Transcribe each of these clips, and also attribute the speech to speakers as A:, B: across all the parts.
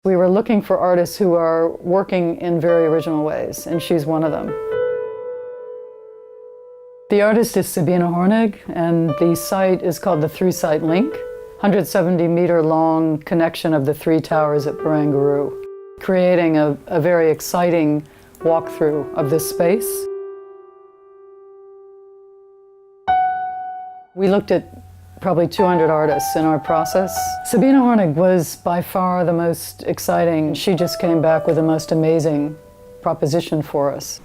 A: We were looking for artists who are working in very original ways, and she's one of them. The artist is Sabine Hornig, and the site is called the Three-Site Link, 170-meter long connection of the three towers at Barangaroo, creating a very exciting walkthrough of this space. We looked at probably 200 artists in our process. Sabine Hornig was by far the most exciting. She just came back with the most amazing proposition for us.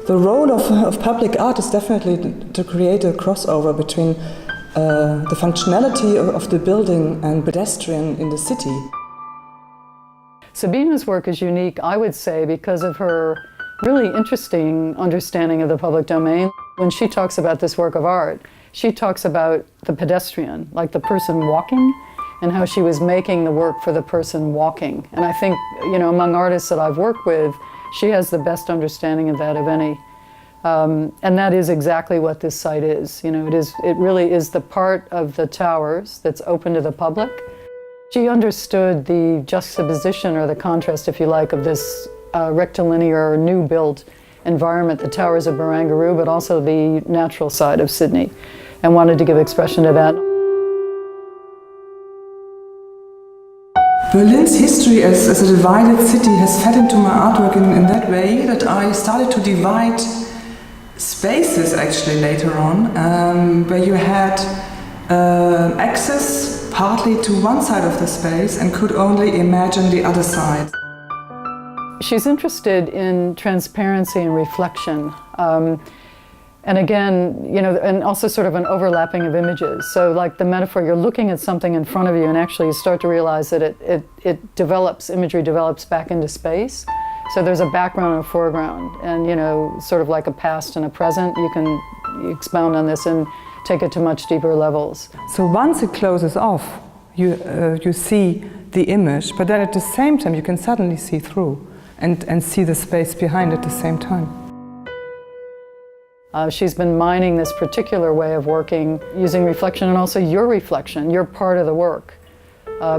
B: The role of public art is definitely to create a crossover between the functionality of the building and pedestrian in the city.
A: Sabine's work is unique, I would say, because of her really interesting understanding of the public domain. When she talks about this work of art, she talks about the pedestrian, like the person walking, and how she was making the work for the person walking. And I think, among artists that I've worked with, she has the best understanding of that of any. And that is exactly what this site is. It really is the part of the towers that's open to the public. She understood the juxtaposition, or the contrast, if you like, of this rectilinear, new built environment, the towers of Barangaroo, but also the natural side of Sydney, and wanted to give expression to that.
B: Berlin's history as a divided city has fed into my artwork in that way that I started to divide spaces actually later on, where you had access partly to one side of the space and could only imagine the other side.
A: She's interested in transparency and reflection. And again, and also sort of an overlapping of images. So like the metaphor, you're looking at something in front of you and actually you start to realize that it develops, imagery develops back into space. So there's a background and a foreground, and sort of like a past and a present. You can expound on this and take it to much deeper levels.
B: So once it closes off, you see the image, but then at the same time you can suddenly see through and see the space behind at the same time.
A: She's been mining this particular way of working, using reflection, and also your reflection. You're part of the work,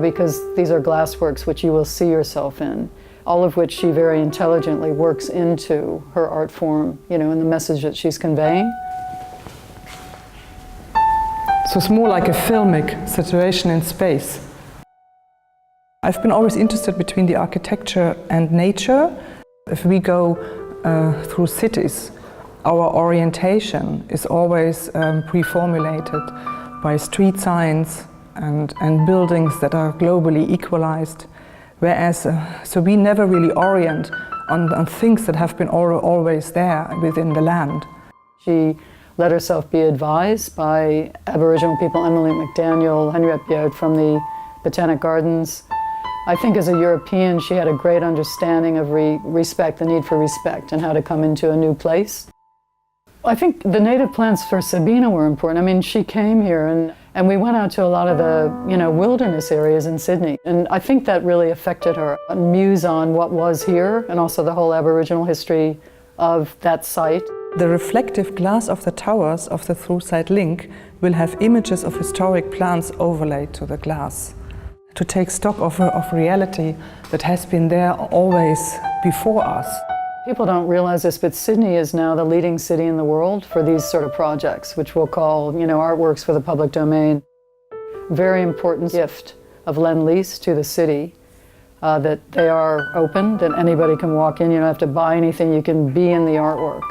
A: because these are glass works which you will see yourself in, all of which she very intelligently works into her art form, in the message that she's conveying.
B: So it's more like a filmic situation in space. I've been always interested between the architecture and nature. If we go through cities, our orientation is always pre-formulated by street signs and buildings that are globally equalized. Whereas, so we never really orient on things that have been always there within the land.
A: She let herself be advised by Aboriginal people, Emily McDaniel, Henriette Biot from the Botanic Gardens. I think as a European, she had a great understanding of respect, the need for respect, and how to come into a new place. I think the native plants for Sabine were important. I mean, she came here and we went out to a lot of the, wilderness areas in Sydney. And I think that really affected her. A muse on what was here, and also the whole Aboriginal history of that site.
B: The reflective glass of the towers of the Through-Site Link will have images of historic plants overlaid to the glass, to take stock of reality that has been there always before us.
A: People don't realize this, but Sydney is now the leading city in the world for these sort of projects, which we'll call, artworks for the public domain. Very important gift of Lend-Lease to the city, that they are open, that anybody can walk in. You don't have to buy anything, you can be in the artwork.